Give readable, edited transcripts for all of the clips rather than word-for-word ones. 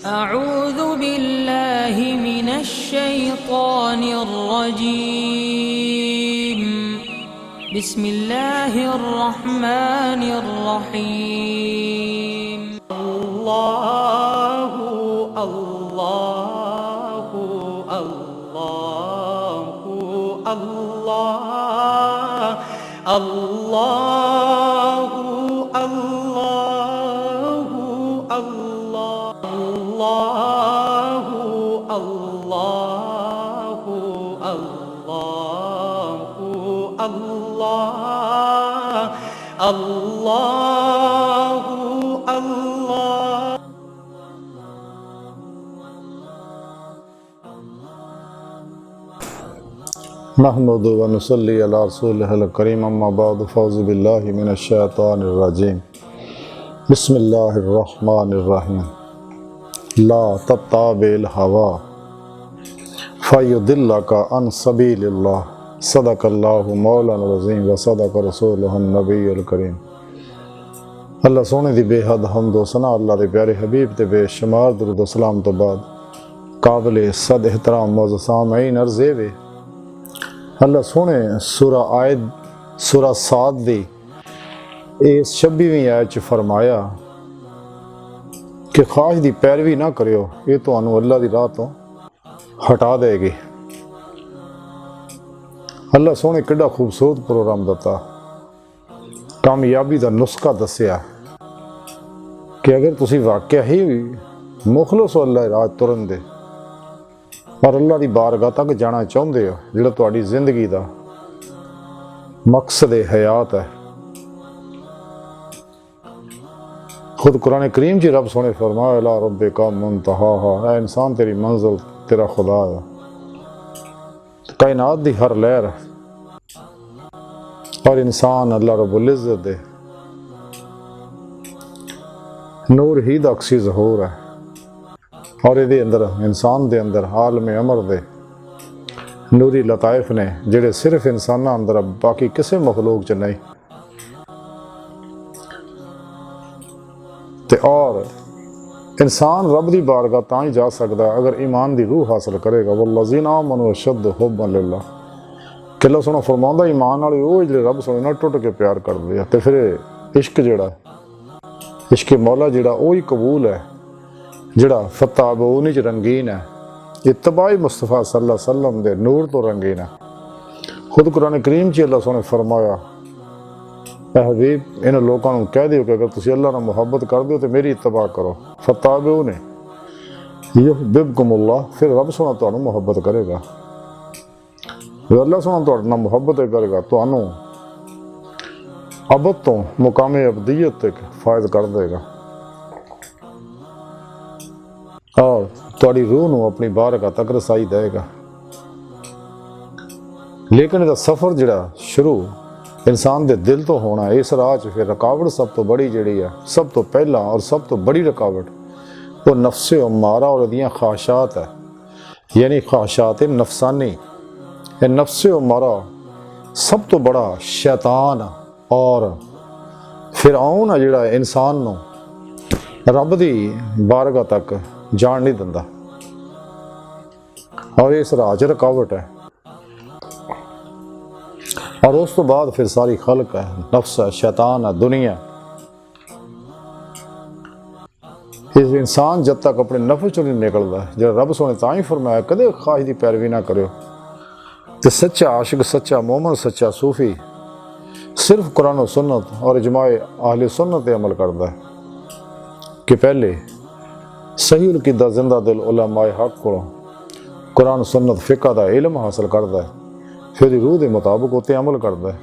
أعوذ بالله من الشيطان الرجيم بسم الله الرحمن الرحيم الله الله الله الله الله الله الله الله الله الله الله الله नहमदु व नुसल्ली अला रसूलिहिल करीम अम्मा बाद फ़ौज़ु बिल्लाहि मिनश शैतानिर रजीम बिस्मिल्लाहिर रहमानिर रहीम ला तत्ताबिल हवा फ़युदिल्लका अन सबीलिल्लाह सदक़ल्लाहु मौलाना अज़ीम व सदक़ रसूलुहुन नबियुल करीम। अल्लाह सोने दी बेहद हम्द व सना अल्लाह दे प्यारे हबीब ते बेशुमार दुरूद व सलाम तो बाद काबिल सद एहतराम मौजूद सामईन अर्ज़े वे अल्लाह सोने सूरा साद दी इस 26वीं आयत च फरमाया कि ख्वाहिश दी पैरवी ना करियो, ये तुहानू अल्लाह दी राह तो हटा देगी। अल्लाह सोने किड्डा खूबसूरत प्रोग्राम दिता, कामयाबी का नुस्खा दसिया कि अगर तुसी वाकया ही मुखलस हो अल्लाह राह तुरन दे और अल्लाह की बारगाह तक जाना चाहते हो, जो तुहाडी जिंदगी का मकसद हयात है। खुद कुरान करीम जी रब सोने फरमाया ला रब्बिका मुंतहाहा, ऐ इंसान तेरी मंजिल तेरा खुदा है। कायनात दी हर लहर और इंसान अल्लाह रब्बुल इज़्ज़त दे नूर ही दा अक्सी ज़हूर है और ये अंदर इंसान दे अंदर आलम अमर दे नूरी लताइफ ने जेड़े सिर्फ इंसाना अंदर बाकी किसी मखलूक च नहीं। ते और इंसान रब दी बारगाह तां ही जा सकता अगर ईमान दी रूह हासिल करेगा। वल्लज़ीना आमनू अशद्दु हुब्बन लिल्लाह, किला सोना फरमांदा ईमान वाले वो जिहड़े रब सोने नाल टुट के प्यार करदे आ। ते फिर इश्क जिहड़ा इश्क मौला जिहड़ा वही कबूल है जिहड़ा फताबूनी च रंगीन है, इत्तबाई मुस्तफ़ा सल्लल्लाहु अलैहि वसल्लम दे नूर तो रंगीन है। खुद कुरान करीम च अल्लाह सोने फरमाया ऐ हबीब इन लोगों को कह दियो कि अगर तुसी अल्लाह नाल मुहब्बत कर दियो तो मेरी इत्तबा करो। फताबूनी युहिब्बुकुमुल्लाह, फिर रब सोना तुहानू मुहब्बत करेगा। जो अल्लाह सोना तुहाडे नाल मुहब्बत करेगा तुहानू अबद तो मुकामे अबदियत तक फायद कर देगा और तुहाडी रूह नू अपनी बारगाह तक रसाई देगा। लेकिन इसका सफ़र जिहड़ा शुरू इंसान दे दिल तो होना, इस राह च फिर रुकावट सब तो बड़ी जिहड़ी है, सब तो पहला और सब तो बड़ी रुकावट वो नफ्से उम्मारा और दियाँ ख्वाहिशात है, यानी ख्वाहिशात नफसानी। ये नफ्से उम्मारा सब तो बड़ा शैतान और फिरऔन है जिहड़ा इंसान नू रब दी बारगाह तक जान नहीं दिंदा और इस राह च रुकावट है। और उस तो बाद फिर सारी खल्क है, नफ्स है, शैतान है, दुनिया। इस इंसान जब तक अपने नफ्स चो नहीं निकलता, जो रब सोने तां ही फरमाया कदे ख्वाहिश की पैरवी ना करो। तो सच्चा आशिक, सच्चा मोमन, सच्चा सूफी सिर्फ कुरान और सुन्नत और इजमाए अहले सुन्नत पे अमल करता है कि पहले सही अकीदा जिंदा दिल उलमाए हक को कुरान सुन्नत फिक़ह का इल्म हासिल करता है, फिर रूह के मुताबिक उत्ते अमल करता है।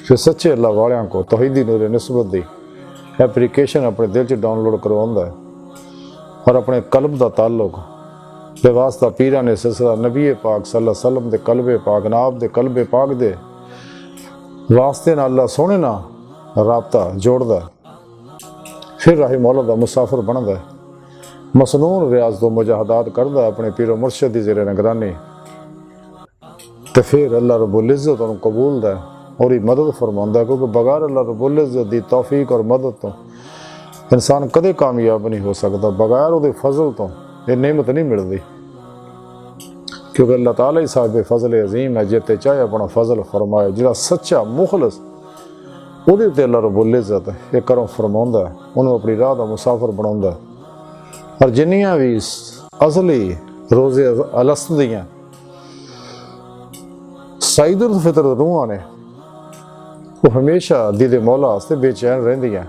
फिर सच्चे अल्लाह वालियां को तौहीदी नूर निस्बत दी एप्लीकेशन अपने दिल च डाउनलोड करवाता है और अपने कल्ब का ताल्लुक बेवास्ता पीरां ने सिलसिला नबी पाक सल्लल्लाहु अलैहि वसल्लम दे कल्बे पाक नाब दे कल्बे पाक दे वास्ते नाल अल्लाह सोने ना राबता जोड़दा है। फिर राही मौला दा मुसाफिर बनदा है, मसनून रियाज तो मुजाहदात करदा है अपने पीरो मुर्शिद दी ज़ेरे निगरानी। तो फिर अल्लाह रब्बुल इज़्ज़त उन्हें कबूल है और मदद फरमांदा, क्योंकि बगैर अल्लाह रब्बुल इज़्ज़त दी तौफीक और मदद तो इंसान कदे कामयाब नहीं हो सकता, बगैर वो फजल तो ये नेमत नहीं मिलती, क्योंकि अल्लाह ताला ही साहिब फजल अजीम है, जिते चाहे अपना फजल फरमाए। जिहड़ा सच्चा मुखलस ਉਹਦੇ ਤੇ अल्लाह रब्बुल इज़्ज़त एक करम फरमाउंदा है, उन्होंने अपनी राह का मुसाफिर बनाउंदा। और जिन्नियां भी असली रोज़े अलस्त दियां सईदुल फितर रूहां ने वो हमेशा दीदे मौला वास्ते बेचैन रहिंदियां।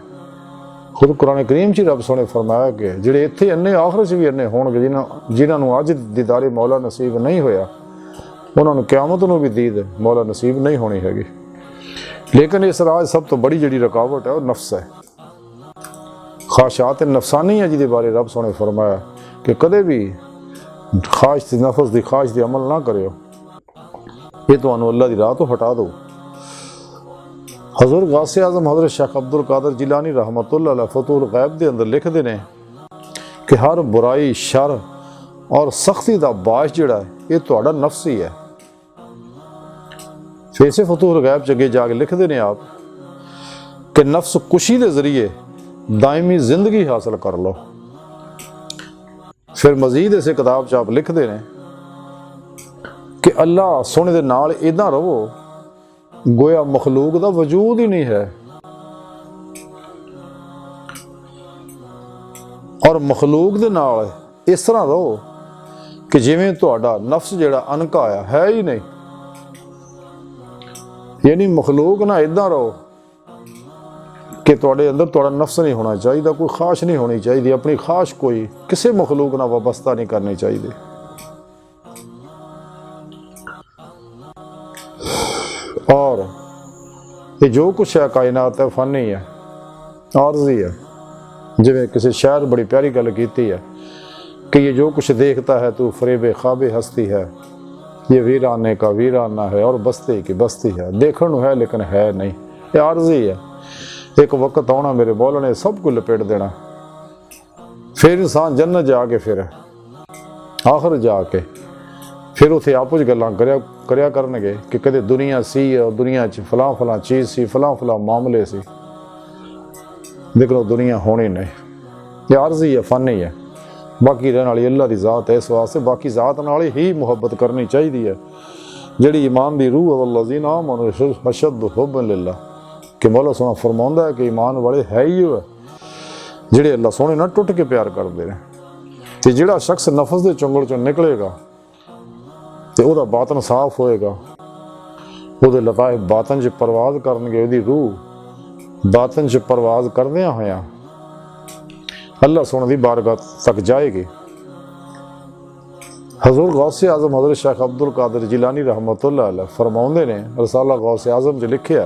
खुद कुरान करीम च रब सोने फरमाया कि जिहड़े इत्थे अन्ने आखिरत च भी अन्ने होणगे, जिन्हां अज दीदारे मौला नसीब नहीं होया, उन्होंने क्यामत नूं भी दीद मौला नसीब नहीं होनी हैगी। लेकिन इस राज सब तो बड़ी जिहड़ी रुकावट है वो नफ्स है, ख्वाहिशात नफसानी है, जिहदे बारे रब सोने फरमाया कि कदे भी ख्वाहिश दी नफ्स दी ख्वाहिश दी अमल ना करियो, ये तुहानू अल्लाह दी राह तो हटा दो। हजूर गौसे आज़म हज़रत शेख अब्दुल कादिर जिलानी रहमतुल्लाह अलैह फतहुल गैब दे अंदर लिखते हैं कि हर बुराई, शर और सख्ती का बाश जिहड़ा है ये तुहाडा नफ्स ही है। फिर इसे फतहुल गैब च अगे जाके लिखते हैं आप कि नफ्स कुशी के जरिए दायमी जिंदगी हासिल कर लो। फिर मजीद इस किताब च आप लिखते हैं कि अल्लाह सोने दे नाल इदां रहो गोया मखलूक का वजूद ही नहीं है, और मखलूक दे नाल इस तरह रहो कि जिवें तुहाडा नफ्स जिहड़ा अनका आया है ही नहीं। यानी मखलूक ना इदां रहो कि तुहाडे अंदर तुहाडा नफ्स नहीं होना चाहिए, कोई ख्वाहिश नहीं होनी चाहिए, अपनी ख्वाहिश कोई किसी मखलूक नाल वाबस्ता नहीं करनी चाहिए। और ये जो कुछ है कायनात है फनी है, आर्जी है। जिवें किसी शायर बड़ी प्यारी गल कीती है कि ये जो कुछ देखता है तू फरेबे ख्वाबे हस्ती है, ये वीराने का वीराना है और बस्ती की बस्ती है, देखने है लेकिन है नहीं, ये आर्जी है। एक वक्त आना मेरे मौला ने सब कुछ लपेट देना, फिर इंसान जन्नत जाके फिर आखिर जाके फिर उसे आपस गल्लां करया करनगे कि कदे दुनिया सी और दुनिया च फलां फलां चीज़ सी, फलां फलां मामले सी, लेकिन दुनिया होनी नहीं, ये आर्जी है, फनी है। बाकी रहने वाली अल्लाह की ज़ात है, इस वास्ते बाकी ज़ात नाल ही मुहब्बत करनी चाहिए है। जिहड़ी ईमान की रूह वल्लज़ीना आमनू अशद्दु हुब्बन लिल्लाह, कि मौला सोना फरमाउंदा है कि ईमान वाले है ही है जिहड़े अल्लाह सोने नाल टुट के प्यार करते हैं। तो जिहड़ा शख्स नफस के चुंगल चों निकलेगा तो वह बातन साफ होएगा, वो लताए बातन च परवाज करनगे, उसकी रूह बातन च परवाज करदियां होया अल्लाह सोने की बारगाह तक जाएगी। हजूर गौसे आज़म हज़रत शेख अब्दुल कादिर जिलानी रहमतुल्लाह अलैह फरमाउंदे ने रसाला गौसे आज़म च लिखिया,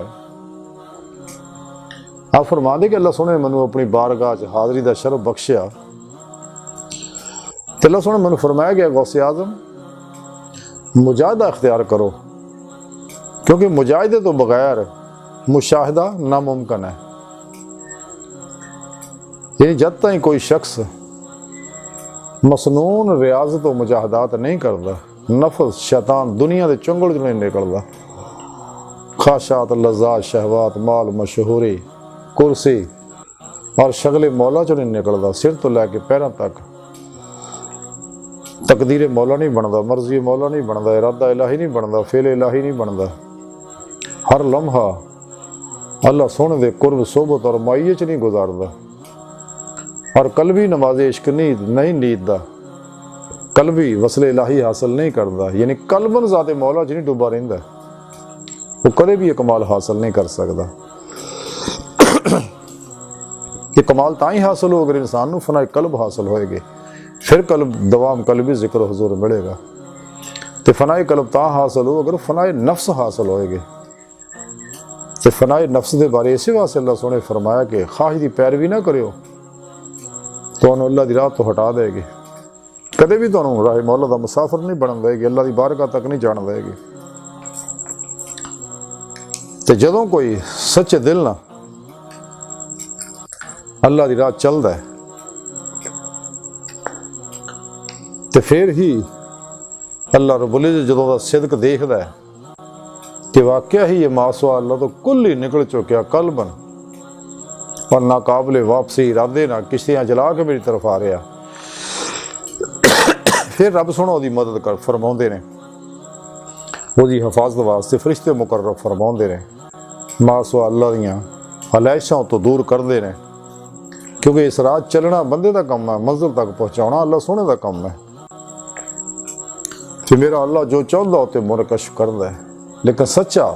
आप फरमाते कि अल्लाह सोने मैनू अपनी बारगाह च हाज़री का शरफ बख्शिया। तो अल्लाह सोने मैनू फरमाया गया गौसे आज़म मुजाहिदा अख्तियार करो, क्योंकि मुजाहिदे तो बगैर मुशाहिदा नामुमकिन है। यानी जब तक कोई शख्स मसनून रियाजत और मुजाहदात नहीं करता, नफस शैतान दुनिया के चुंगल च नहीं निकलता, ख्वाहिशात लज़्ज़ात शहवात माल मशहूरी कुर्सी और शगले मौला चो नहीं निकलता, सिर तो लैके पैरों तक तकदीर मौला नहीं बनता, मर्जी मौला नहीं बनता, इरादा इलाही नहीं बनता, फेल इलाही नहीं बनता। हर लम्हा अल्लाह सोने दे कुर्ब सोबत और माइये च नहीं गुजारदा, और कल्बी नमाज इश्क नहीं नींददा, कल्बी वसले इलाही हासिल नहीं करता। यानी कल्बन ज़ाते मौला च नहीं डुबा रहिंदा, वो कदे भी ये कमाल हासिल नहीं कर सकता। ये कमाल ताई हासिल हो अगर इंसान को फनाए कल्ब हासिल होएगी, फिर कल्ब दवाम कल्बी जिक्र हुजूर मिलेगा। तो फनाए कल्ब ता हासिल हो अगर फनाए नफ्स हासिल होएगी। तो फनाए नफ्स के बारे इस वास्ते अल्लाह सोने फरमाया कि ख्वाहिश की पैरवी ना करो तो अल्लाह की राह तो हटा देगी, कदे भी तुहानू राह मौला का मुसाफिर नहीं बन देगी, अल्लाह की बारगाह तक नहीं जान देगी। तो जदों कोई सच्चे दिल ना अल्लाह की राह चलता है तो फिर ही अल्लाह रब्बुल इज़्ज़त जदों दा सिदक देखदा है कि वाकया ही ये मासवा अल्लाह तो कुल ही निकल चुकिया कल्बन और नाकाबले वापसी इरादे ना किश्तियां जला के मेरी तरफ आ रहा। फिर रब सोहना उसकी मदद कर फरमाउंदे ने, उसकी हिफाजत वास्ते फरिश्ते मुकर्रर फरमाउंदे ने, मासो अल्लाह दियां हलैशां तो दूर करते हैं, क्योंकि इस राह चलना बंदे का काम है, मंजिल तक पहुँचाना अल्लाह सोहने का काम है। कि मेरा अल्लाह जो चाहता उते मुनकश करता है, लेकिन सच्चा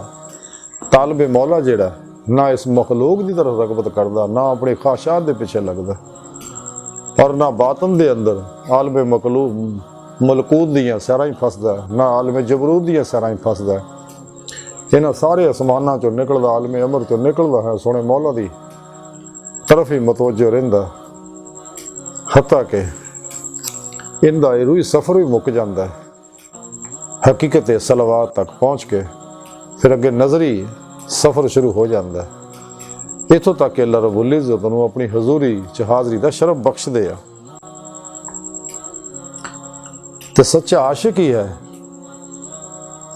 तालबे मौला जेड़ा ना इस मखलूक की तरफ रगबत करता, ना अपनी ख्वाहिशात के पिछे लगता, और ना बातन के अंदर आलमे मलकूत दियाँ सैरां ही फसदा, ना आलमे जबरूत दियां सैरां ही फसदा। इन्हां सारे आसमानां चों निकलदा, आलमे अमर चों निकलदा है, सोहने मौला दी तरफ ही मतवज्जो रहिंदा, हत्ता कि इनका रूही सफ़र भी मुक जाता है, हकीकत सलवात तक पहुँच के फिर अगे नजरी सफ़र शुरू हो जाता है। इतों तक कि अल्लाह रब्बुल इज़्ज़त नूं अपनी हजूरी च हाज़री का शरफ बख्श दे। ते सच्चा आशिक ही है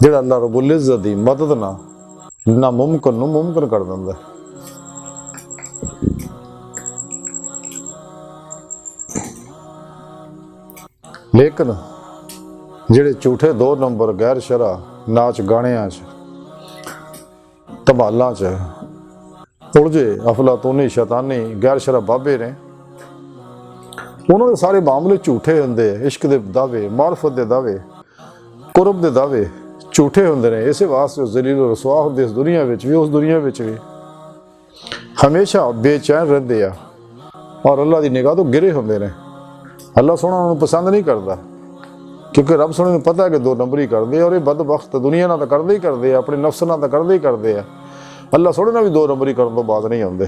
जिहड़ा अल्लाह रब्बुल इज़्ज़त दी मदद ना मुमकिन नूं मुमकिन कर दिंदा। लेकिन जिहड़े झूठे 2 नंबर गैर शरा नाच गाणियां च धमालां च उलझे अफलातूनी शैतानी गैर शरा बाबे ने, उन्होंने सारे मामले झूठे होंदे, इश्क दे दावे, मार्फत दे दावे, कुरब दे दावे झूठे होंदे ने। इस वास्ते जलील रसवा होंदे इस दुनिया विच भी, उस दुनिया विच भी हमेशा बेचैन रहंदे आ और अल्लाह दी निगाह तो गिरे होंदे ने। अल्लाह सोहना उन्हें पसंद नहीं करता, क्योंकि रब सोहने पता है कि 2 नंबर ही करते, और ये बदबख्त दुनिया ना तो करते ही करते, अपने नफ्स ना तो करते ही करते हैं। अल्लाह सोहने ना भी 2 नंबर ही करने तो बाद नहीं आते।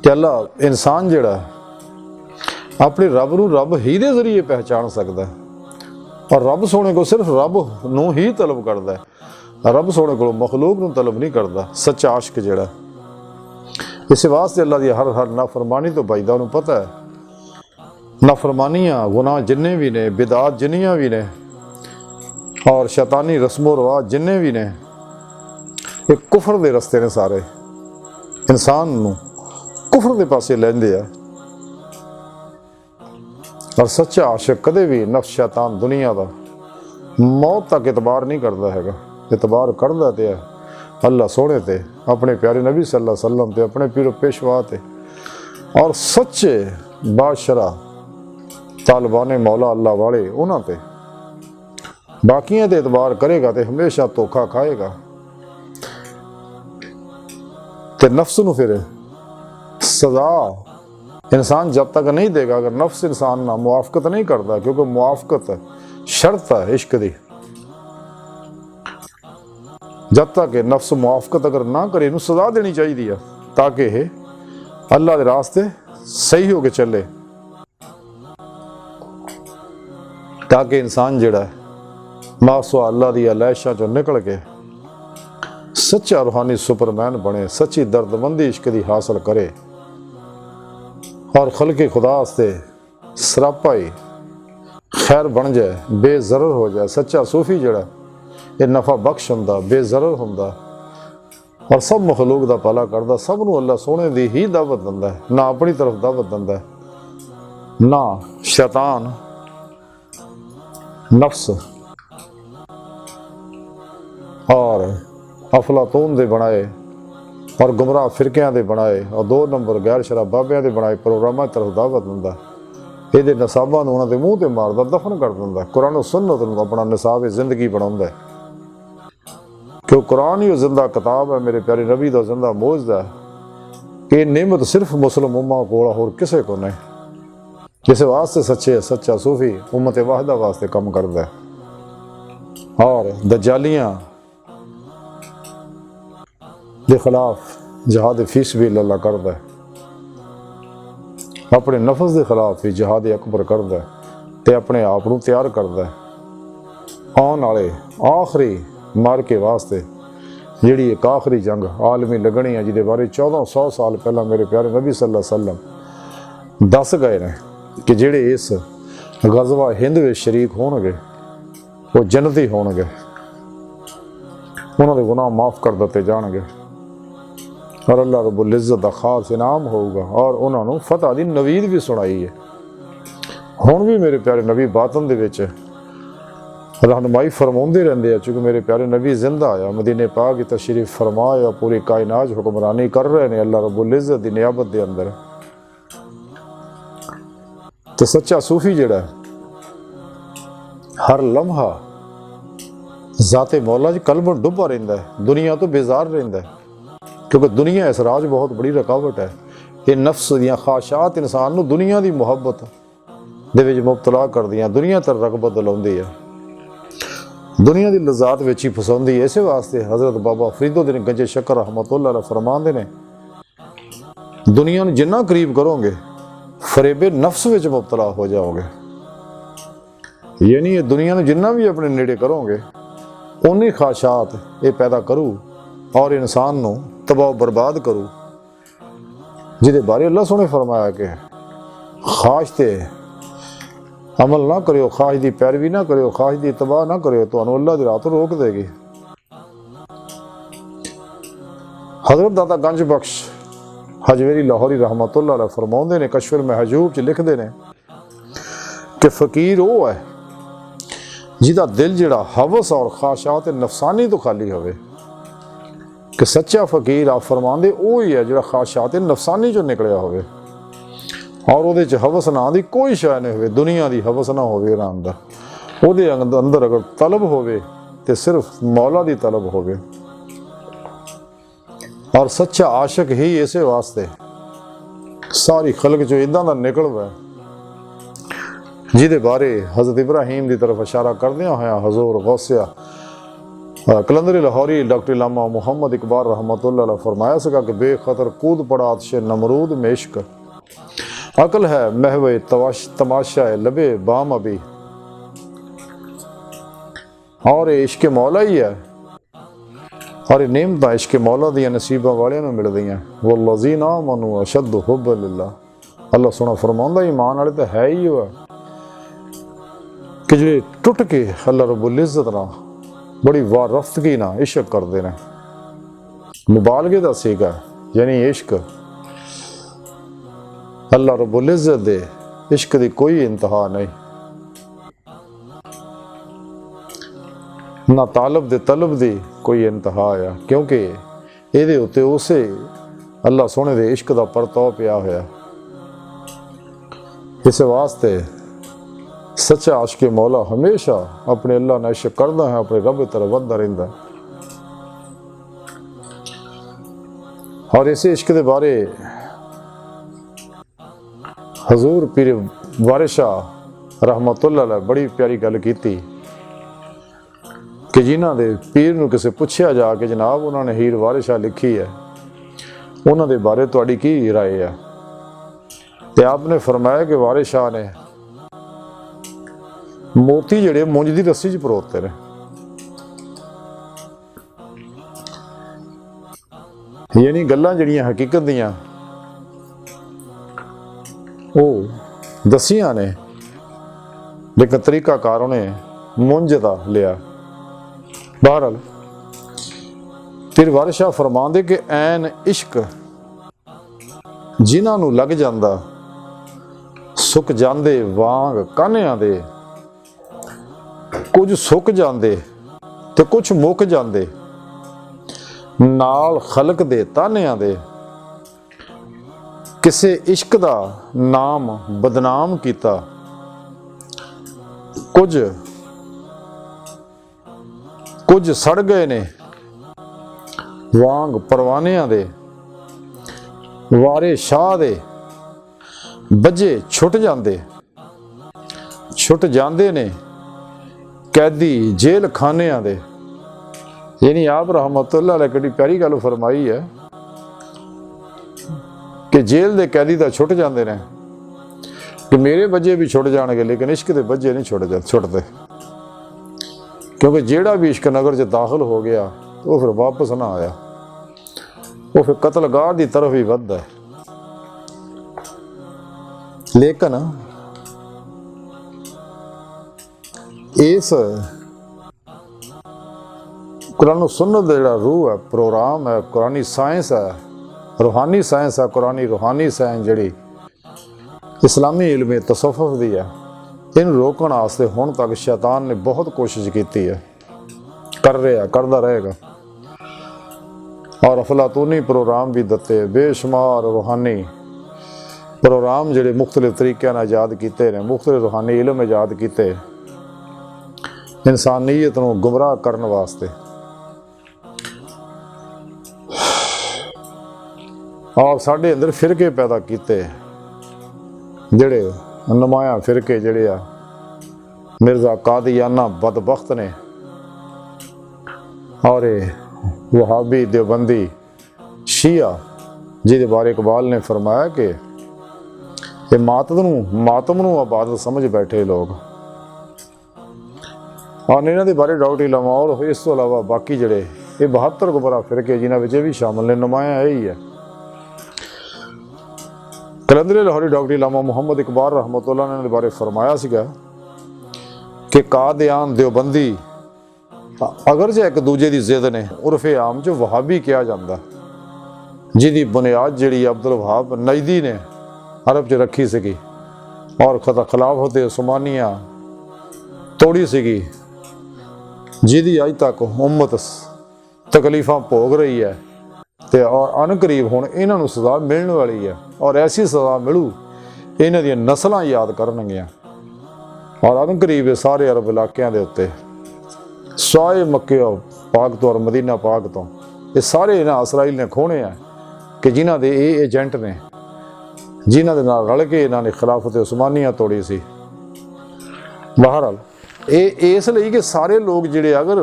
कि अल्लाह इंसान जिहड़ा अपने रब नूं रब ही दे जरिए पहचान सकता है, और रब सोहने को सिर्फ रब नूं ही तलब करता है, रब सोहने को मखलूक नूं तलब नहीं करता। सच्चा आशिक जिहड़ा इस वास्ते अल्लाह की हर नाफरमानी तो बचदा, उन्हें पता है नाफरमानियाँ गुनाह जिन्ने भी ने, बिदात जिन्नियाँ भी ने, और शैतानी रस्मो रवाज जिन्ने भी ने, ये कुफर दे रस्ते ने, सारे इंसान नूं कुफर दे पासे लैंदे आ। और सच्चा आशिक कदे भी नफ्स शैतान दुनिया का मौत तक एतबार नहीं करता है, एतबार करता तो है अल्लाह सोहने ते, अपने प्यारे नबी सल्लल्लाहु अलैहि वसल्लम ते, अपने पीरो पेशवा ते, और सच्चे बादशरा तालिबान मौला अल्लाह वाले उन्हां ते। बाकियां ते एतबार करेगा तो हमेशा धोखा खाएगा। ते नफ्स नूं फिर सजा इंसान जब तक नहीं देगा, अगर नफ्स इंसान ना मुआफकत नहीं करता, क्योंकि मुआफकत शर्त है इश्क दी, जब तक नफ्स मुआफकत अगर ना करे, इनू सजा देनी चाहिए ताकि ये अल्लाह के रास्ते सही हो के चले, ताकि इंसान जिहड़ा मासो अल्लाह दी अलैशां चों निकल के सच्चा रूहानी सुपरमैन बने, सच्ची दर्दमंदी इश्क दी हासिल करे, और खलके खुदा से सरापा ही खैर बन जाए, बेजरर हो जाए। सच्चा सूफी जिहड़ा ये नफा बख्श हुंदा, बेजरर हुंदा, और सब मखलूक दा भला करदा, सब नूं अल्लाह सोहने दी ही दावत दिंदा है, ना अपनी तरफ दावत दिंदा है, ना शैतान नफ्स और अफलातून दे बनाए और गुमराह फिरकियां दे बनाए और 2 नंबर गैर शराब बाबियां दे बनाए प्रोग्रामां तरफ दावत दिंदा, ਇਹਦੇ ਨਸਾਬਾਂ ਨੂੰ ਉਹਨਾਂ ਦੇ ਮੂੰਹ ਤੇ ਮਾਰਦਾ, ਦਫਨ ਕਰ ਦਿੰਦਾ। ਕੁਰਾਨ ਸੁन्नत ਨੂੰ ਆਪਣਾ ਨਿਸਾਬ ਜ਼ਿੰਦਗੀ ਬਣਾਉਂਦਾ, ਕਿ ਕੁਰਾਨ ਹੀ ਜ਼ਿੰਦਾ ਕਿਤਾਬ ਹੈ, ਮੇਰੇ ਪਿਆਰੇ ਨਬੀ ਦਾ ਜ਼ਿੰਦਾ ਮੌਜਜ਼ਾ ਹੈ, ਕਿ ਇਹ ਨਿਮਤ ਸਿਰਫ ਮੁਸਲਿਮ ਉਮਾ ਕੋਲ ਹੋਰ ਕਿਸੇ को नहीं। जिस वास्ते सच्चा सूफी उम्मत वाहिदा वास्ते कम करता है, और दज्जालियां के खिलाफ जिहाद फीस भी अल्लाह करता है, अपने नफस के खिलाफ ही जिहाद अकबर करता है, तो अपने आप को तैयार करता है आने वाले आखिरी मार्के वास्ते, जिहड़ी एक आखिरी जंग आलमी लगनी है, जिहदे बारे 1400 साल पहला मेरे प्यारे नबी सल्लल्लाहु अलैहि वसल्लम दस गए ने कि जिहड़े इस गज़वा हिंद में शरीक होणगे वो जन्नती होणगे, उन्हां दे गुनाह माफ़ कर दिते जाणगे, ਔਰ ਅੱਲਾਹ ਰੱਬੁਲ ਇੱਜ਼ਤ ਦਾ ਖਾਸ ਇਨਾਮ ਹੋਊਗਾ ਔਰ ਉਹਨਾਂ ਨੂੰ ਫਤਹ ਦੀ ਨਵੀਦ ਵੀ ਸੁਣਾਈ ਹੈ। ਹੁਣ ਵੀ ਮੇਰੇ ਪਿਆਰੇ ਨਬੀ ਬਾਤਨ ਦੇ ਵਿੱਚ रहनुमाई फरमाते रहते हैं, चूँकि मेरे प्यारे नबी जिंदा आया मदीने पाक की तशरीफ फरमाया पूरी कायनात हुक्मरानी कर रहे हैं अल्लाह रब्बुल इज़्ज़त की नियाबत के अंदर। तो सच्चा सूफी जिहड़ा हर लम्हा ज़ाते मौला च कलबन डुब्बा रहिंदा है, दुनिया तो बेजार रहिंदा है, क्योंकि दुनिया इस राज बहुत बड़ी रुकावट है। ये नफ्स दियां ख्वाहिशात इंसान नूं दुनिया की मुहब्बत दे विच मुबतला करदियां, दुनिया तर रगबत दिलाउंदी है, दुनिया की लज़ात विच ही फसाउंदी है। इस वास्ते हज़रत बाबा फरीदुद्दीन गंजे शक्कर रहमतुल्लाह अलैह फरमाते ने, दुनिया नूं जिन्ना करीब करोगे फरेबे नफ्स विच मुबतला हो जाओगे। यानी ये दुनिया नूं जिन्ना भी अपने नेड़े करोगे उन्नी ख्वाहिशात ये पैदा करू और इंसान नूं तबाह बर्बाद करू, जिहदे बारे अल्लाह सोने फरमाया कि ख्वाहिश ते अमल ना करो, ख्वाहिश की पैरवी ना करो, ख्वाहिश की तबाह ना करो, तो अल्लाह की राह तो रोक देगी। हज़रत दाता गंज बख्श हजवेरी लाहौरी रहमतुल्लाह अलैह फरमाते ने, कशफुल महजूब च लिखते हैं कि फ़कीर वो है जिहदा दिल जिहड़ा हवस और ख्वाहिशात नफसानी तो खाली होवे। कि सच्चा फ़कीर आप फरमाते वो ही है जिहड़ा ख्वाहिशात नफसानी चो निकलिया होवे और उहदे च हवस ना दी कोई शय नहीं होवे, दुनिया की हवस ना होवे उहदे अंदर, उहदे अंदर अगर तलब होवे तो सिर्फ मौला की तलब होवे। और सच्चा आशिक ही इसे वास्ते सारी खलक चो इदां दा निकलदा जिहदे बारे हज़रत इब्राहीम की तरफ इशारा करदियां होया हजूर गौसिया कलंदर लाहौरी डॉक्टर इलामा मुहम्मद इकबाल रहमतुल्लाह अलैह फरमाया सका कि बेखतर कूद पड़ा आतिश नमरूद में इश्क, अकल है महवे तमाशा लबे बाम अभी। और इश्क मौला ही है और ये नेमत इश्क मौला दियां नसीबा वाले मिलदियां। वल्लज़ीना आमनू अशद्दु हुब्बन लिल्लाह। अल्लाह सोना फरमांदा ईमान वाले तो है ही है कि जो टुट के अल्लाह रब्बुल इज़्ज़त नाल बड़ी वारफ्तगी ना इश्क करते हैं। मुबालगे का सीगा यानी इश्क अल्लाह रब्बुल इज़्ज़त दे इश्क की कोई इंतहा नहीं, ना तालब दे तलब दी कोई इंतहा आ, क्योंकि ये उत्ते उसे अल्लाह सोने दे इश्क का परताव पिया होया। इस वास्ते सच्चा आशिक मौला हमेशा अपने अल्लाह ने इश्क करता है, अपने रब की तरफ वधदा रहिंदा है। और इस इश्क के बारे हजूर पीर वारिस शाह रहमतुल्लाह अलैह बड़ी प्यारी गल कीती कि जिन्हां दे पीर नूं किसे पुछया जा के जनाब उन्होंने हीर वारिस शाह लिखी है, उन्हां दे बारे तुहाडी की राय है? ते आपने फरमाया कि वारिस शाह ने मोती जिहड़े मुंज दी रस्सी च परोते ने, यानी गल्लां जिहड़ियां हकीकत दियां ਉਹ दसियां ने, लेकिन तरीकाकार उन्हें मुंज दा लिया। बहरहाल फिर वारिस शाह फरमांदे कि ऐन इश्क जिन्हां नूं लग जांदा सुक जांदे वांग कान्हियां दे, कुछ सुक जांदे ते कुछ मुक जांदे नाल खलक दे तानियां दे। किसे इश्क दा नाम बदनाम कीता, कुछ सड़ गए ने वांग परवानियां दे। वारे शाह दे बजे छुट जांदे ने कैदी जेल खानियां दे। यानी आप रहमतुल्लाह अलैह कड़ी प्यारी गल फरमाई है कि जेल दे कैदी तो छुट जाते हैं कि मेरे बजे भी छुट जाएंगे, लेकिन इश्क के बजे नहीं छुटते, क्योंकि जेड़ा भी इश्क नगर च दाखिल हो गया तो वो फिर वापस ना आया, वो फिर कतलगाह की तरफ ही वधदा है। लेकिन इस कुरान सुन्नत का जिहड़ा रूह है, प्रोग्राम है, कुरानी साइंस है, रूहानी साइंस है, कुरानी रूहानी साइंस जिहड़ी इस्लामी इल्म तसव्वुफ दी है, इन रोकण वास्ते हुण तक शैतान ने बहुत कोशिश की है, कर रहा, करता रहेगा। और अफलातूनी प्रोग्राम भी दिते, बेशुमार रूहानी प्रोग्राम जिहड़े मुख्तलिफ तरीक़े नाल आज़ाद किए ने, मुख्तलिफ रूहानी इल्म आज़ाद किए इंसानियत नूं गुमराह करने वास्ते। और साढ़े अंदर फिरके पैदा किए जिहड़े नुमाया फिरके जिहड़े आ मिर्ज़ा कादियाना बदबख्त ने, और वहाबी देवबंदी शिया जिहदे बारे इकबाल ने फरमाया कि ये मातम नूं इबादत समझ बैठे लोग। और इन्हां दे बारे डॉक्टर इलामा और इस तो अलावा बाकी जिहड़े ये 72 गुमराह फिरके जिन्हां विच भी शामिल ने, नुमाया यही है। कलंदर लाहौरी डॉक्टर इलामा मुहम्मद इकबाल रहमतुल्लाह ने इन्हां दे बारे फरमाया सीगा कि कादियान देवबंदी अगरचे एक दूजे की जिद ने उर्फे आम च वहाबी कहा जाता, जिहदी बुनियाद जिहड़ी अब्दुल वहाब नजदी ने अरब च रखी सीगी और खिलाफत उस्मानिया तोड़ी सीगी, जिहदी अज तक उम्मत तकलीफां भोग रही है ते और अनकरीब हुण इन्हां नूं सज़ा मिलण वाली है। और ऐसी सज़ा मिलू इन्हां दी नस्लां याद करनगियां। और अनकरीब सारे अरब इलाकिਆਂ ਦੇ उत्ते सारे मक्के पाक तो और मदीना पाक तो ये सारे इन्हां इसराइल ने खोने हैं कि जिन्हां दे ये एजेंट ने, जिन्हां दे नाल रल के इन्हां ने खिलाफत उस्मानिया तोड़ी सी। बहरहाल ये इसलिए कि सारे लोग जिहड़े अगर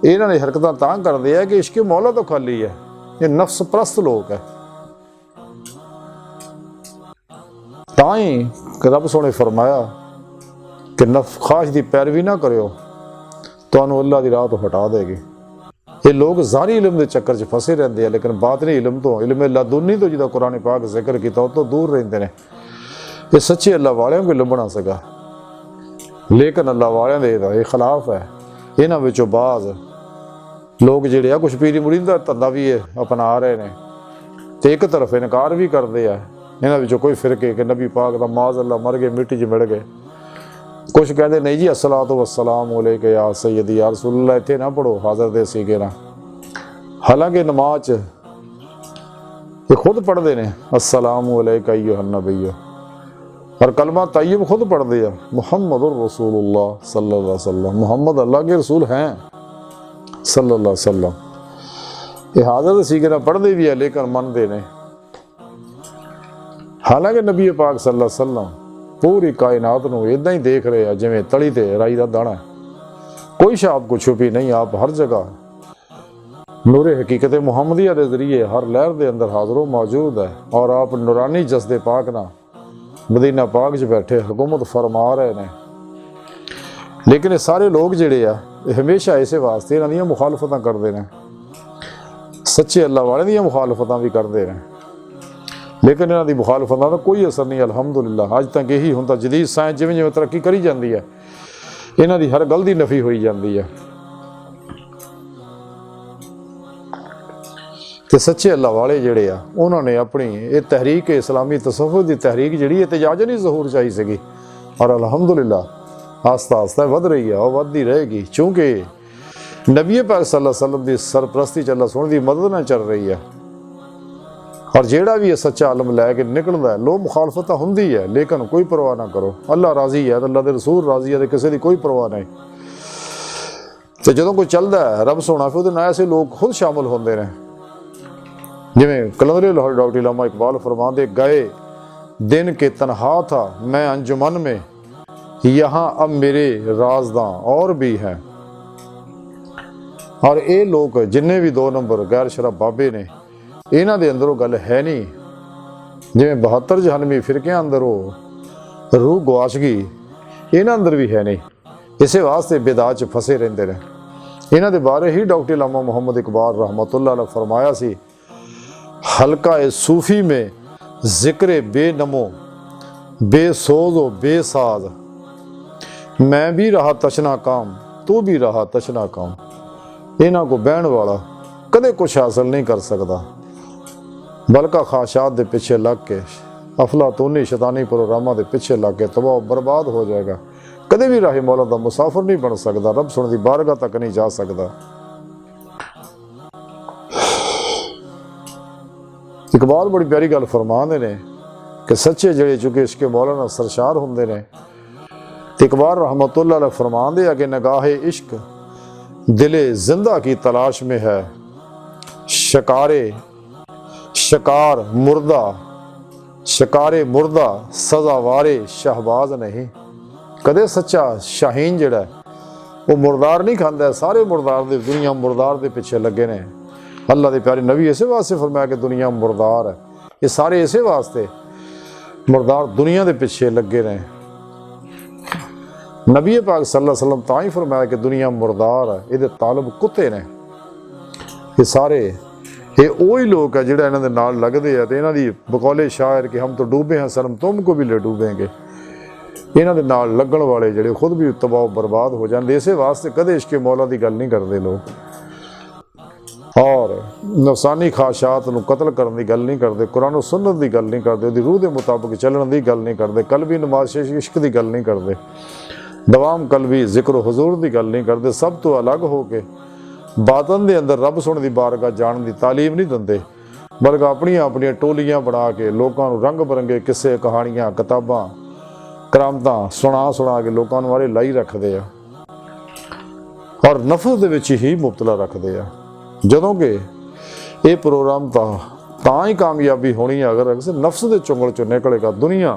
इन्हां ने हरकतां तां करदे है कि इश्क मौला तो खाली है, ये नफ्स परस्त लोग है। तां ही रब सोने फरमाया कि नफ्स ख्वाहिश की पैरवी ना करो, तुहानूं अल्लाह की राह तो हटा देगी। ये लोग ज़ाहरी इल्म के चक्कर च फसे रहते हैं, लेकिन बातनी इल्म तो, इल्म लदुनी तो जिदा कुरान पाक जिक्र किया उस तो दूर रहते हैं। ये सच्चे अल्लाह वालों को लभना सका, लेकिन अल्लाह वालों के खिलाफ है। इन्हां विचों बाज़ लोग जिहड़े आ कुछ पीरी मुरीद दा धंधा भी अपना रहे हैं तो एक तरफ इनकार भी करते हैं। इन्हां विचों कोई फिरके कि नबी पाक दा माज़ अल्लाह मर गए, मिट्टी च मिल गए। कुछ कहते नहीं जी अस्सलातु वस्सलाम अलैका या सैयदी या रसूलल्लाह, इत्थे ना पढ़ो, हाज़र दे सीगे ना। हालांकि नमाज ये खुद पढ़ते हैं अस्सलामु अलैका अय्युहन नबिय्यु, और कलमा तय्यब खुद पढ़ते हैं मुहम्मदुर रसूलुल्लाह सल्लल्लाहु अलैहि वसल्लम, मोहम्मद अल्लाह के रसूल हैं सल्लल्लाहु अलैहि वसल्लम। ये हाज़र सीगे ना पढ़ते भी है, लेकिन मनते ने। हालांकि नबी पाक सल्लल्लाहु अलैहि वसल्लम पूरी कायनात नूं इदां ही देख रहे हैं जिवें तली ते राई दा दाना, कोई शाप को छुपी नहीं। आप हर जगह नूरे हकीकत मुहम्मदिया के जरिए हर लहर के अंदर हाज़रो मौजूद है। और आप नूरानी जस्दे पाक ना मदीना पाक च बैठे हुकूमत फरमा रहे हैं। लेकिन ये सारे लोग जिहड़े आ हमेशा इस वास्ते इन्हां दियां मुखालफतां करते हैं, सच्चे अल्लाह वाले दियां मुखालफतां भी करते हैं, लेकिन इन्हां दी मुखालफतां का कोई असर नहीं। अलहमदुलिल्लाह अज तक यही हुंदा, जदीद साइंस जिवें जिवें तरक्की करी जाती है इन्हां दी हर गल दी नफी होई जाती है। तो सच्चे अल्लाह वाले जिहड़े आ उन्होंने अपनी ये तहरीक इस्लामी तसव्वुफ की तहरीक जिहड़ी इतजाजन ही ज़हूर चाहिए सीगी, और अलहमदुलिल्लाह आस्ता आस्ता वध रही है और वधदी रहेगी, चूँकि नबी पाक सल्लल्लाहु अलैहि वसल्लम की सरपरस्ती च अल्लाह सोहणे दी मदद नाल चल रही है। और जेड़ा भी ये सच्चा इल्म लैके निकलता है, लो मुखालफत होंदी है, लेकिन कोई परवाह ना करो। अल्लाह राजी है तो अल्लाह के रसूल राजी है, तो किसी की कोई परवाह नहीं। तो जो कोई चलता है रब सोना फिर उहदे नाल ऐसे लोग खुद शामिल होंदे ने, जिवें कलंदर लाहौरी डॉक्टर इलामा इकबाल फरमाते, गए दिन के तनहा था मैं अंजुमन में, यहाँ अब मेरे राजदां और भी हैं। और ये लोग जिन्ने भी 2 नंबर गैर शराब बाबे ने, इन्हां दे अंदरों गल है नहीं, जिवें 72 जहनवी फिरकियां अंदरों रूह गुआच गई, इन्हां अंदर भी है नहीं। इस वास्ते बेदात च फसे रहंदे ने। इन्हां दे बारे ही डॉक्टर इलामा मुहम्मद इकबाल रहमतुल्लाह अलैह फरमाया सी, हल्का सूफ़ी में ज़िक्र बेनमो बेसोज़ व बेसाज, मैं भी रहा तशना काम तू भी रहा तशना काम। इन्हां को बहन वाला कदे कुछ हासिल नहीं कर सकता। ਬਲਕਾ ਖਾਸ਼ਾਤ ਦੇ ਪਿੱਛੇ ਲੱਗ ਕੇ, ਅਫਲਾਤੂਨੀ ਸ਼ੈਤਾਨੀ ਪ੍ਰੋਗਰਾਮਾਂ ਦੇ ਪਿੱਛੇ ਲੱਗ ਕੇ ਤਬਾਹ ਬਰਬਾਦ ਹੋ ਜਾਏਗਾ। ਕਦੇ ਵੀ ਰਾਹੇ ਮੌਲਾ ਦਾ ਮੁਸਾਫਿਰ ਨਹੀਂ ਬਣ ਸਕਦਾ, ਰੱਬ ਸੁਣ ਦੀ ਬਾਰਗਾਹ ਤੱਕ ਨਹੀਂ ਜਾ ਸਕਦਾ। ਇਕਬਾਲ ਬੜੀ ਪਿਆਰੀ ਗੱਲ ਫਰਮਾਉਂਦੇ ਨੇ ਕਿ ਸੱਚੇ ਜਿਹੜੇ ਚੁੱਕੇ ਇਸ਼ਕੇ ਮੌਲਾ ਨਾਲ ਸਰਸ਼ਾਰ ਹੁੰਦੇ ਨੇ। ਤੇ ਇਕਬਾਲ ਰਹਿਮਤੁल्लाह अलैह फरमाते हैं कि नगाहे इश्क दिले जिंदा की तलाश में है, शिकारे मुर्दा सजावारे शहबाज नहीं। कदे सच्चा शाहीन जिहड़ा वो मुर्दार नहीं खांदा, सारे मुर्दार दे दुनिया मुर्दार दे पिछे लगे ने। अल्लाह दे प्यारे नबी इसे वास्ते फरमाया कि दुनिया मुर्दार है, ये सारे इसे वास्ते मुर्दार दुनिया दे पिछे लगे ने। नबी पाक सल्लल्लाहु अलैहि वसल्लम तां ही फरमाया कि दुनिया मुर्दार है, ये तालब कुत्ते ने। ये सारे ये वही लोग है जिहड़े इन्हां दे नाल लगदे आ ते इन्हां दी बकौले शायर कि हम तो डूबे हैं सनम तुमको भी ले डूबेंगे, इन्हां दे नाल लगण वाले जिहड़े खुद भी तबाह बर्बाद हो जांदे। इसे वास्ते कदे इश्के मौला दी गल नहीं करदे लोग, और नफसानी ख्वाहिशात नूं कतल करन दी गल नहीं करदे, कुरान और सुन्नत दी गल नहीं करदे, उहदी रूह दे मुताबिक चलण दी गल नहीं करदे, कल्बी नमाज़िश इश्क दी गल नहीं करदे, दवाम कल्बी जिक्र हुजूर दी गल नहीं करदे। सब तो अलग हो के बातन दे अंदर रब सुन दी बारगाह जाण दी तालीम नहीं दिंदे, बल्कि अपनियां टोलियां बना के लोकां नूं रंग बरंगे किस्से कहानियां किताबां करामतां सुना के लोकां नूं वाले लाई रखदे आ और नफरत दे विच ही मुबतला रखदे आ। जदों कि ये प्रोग्राम तां ही कामयाबी होनी है अगर नफ्स दे चुंगल चों निकलेगा। दुनिया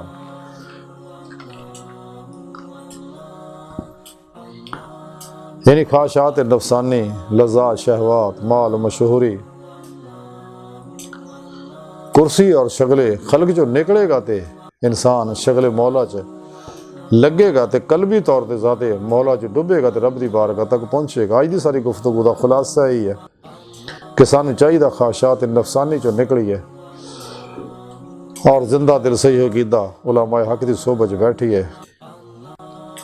यानी ख्वाहिशात नफसानी, लज़्ज़ात, शहवात, माल, मशहूरी, कुर्सी और शगले खल्क जो निकलेगा ते इंसान शगले मौला च लगेगा ते कल्बी तौर पर ज़ाते मौला च डुबेगा तो रब दी बारगाह तक पहुँचेगा। अज दी सारी गुफ्तगू का खुलासा यही है कि सानू चाहिए ख्वाहिशात नफसानी चो निकली है और जिंदा दिल सही हो कीदा उलमाए हक की सोबत बैठी है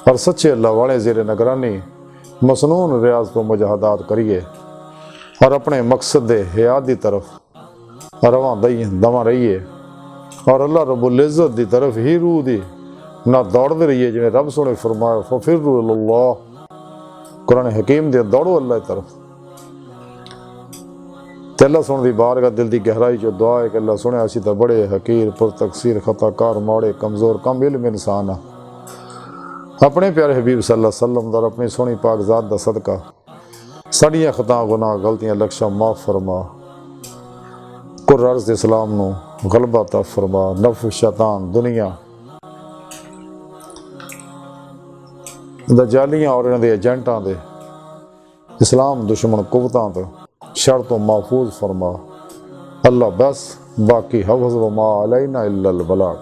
और सच्चे अल्लाह वाले ज़ेरे निगरानी मसनून रियाज को मुजाहदात करिए और अपने मकसद दे हयात की तरफ दवा रहिए और अल्लाह रब्बुल इज़्ज़त की तरफ ही रूह दी ना दौड़ते रहिए। जिन्हें रब सोने फरमाया फफिर्रू इलल्लाह, कुरान हकीम दे दौड़ो अल्लाह की तरफ। ते अल्लाह सुन दी बारगाह दिल की गहराई जो दुआ है कि अल्लाह सुने असी तो बड़े हकीर पुरतकसीर खताकार माड़े कमज़ोर कम इल्म इंसान आ। अपने प्यारे हबीब सल्लल्लाहु अलैहि वसल्लम और अपनी सोहनी पाक ज़ात दा सदका साड़ियां खता गुनाह गलतियां लक्ष्य माफ़ फरमा, कुर अर्ज़ इस्लाम नूं गलबा ता फरमा, नफ्स शैतान दुनिया दजालियां और इन्हां दे एजेंटां दे इस्लाम दुश्मन कुवतां तो शर तो महफूज फरमा। अल्लाह बस बाकी हफ्ज़ व मा अलैना इल्लल बलाग।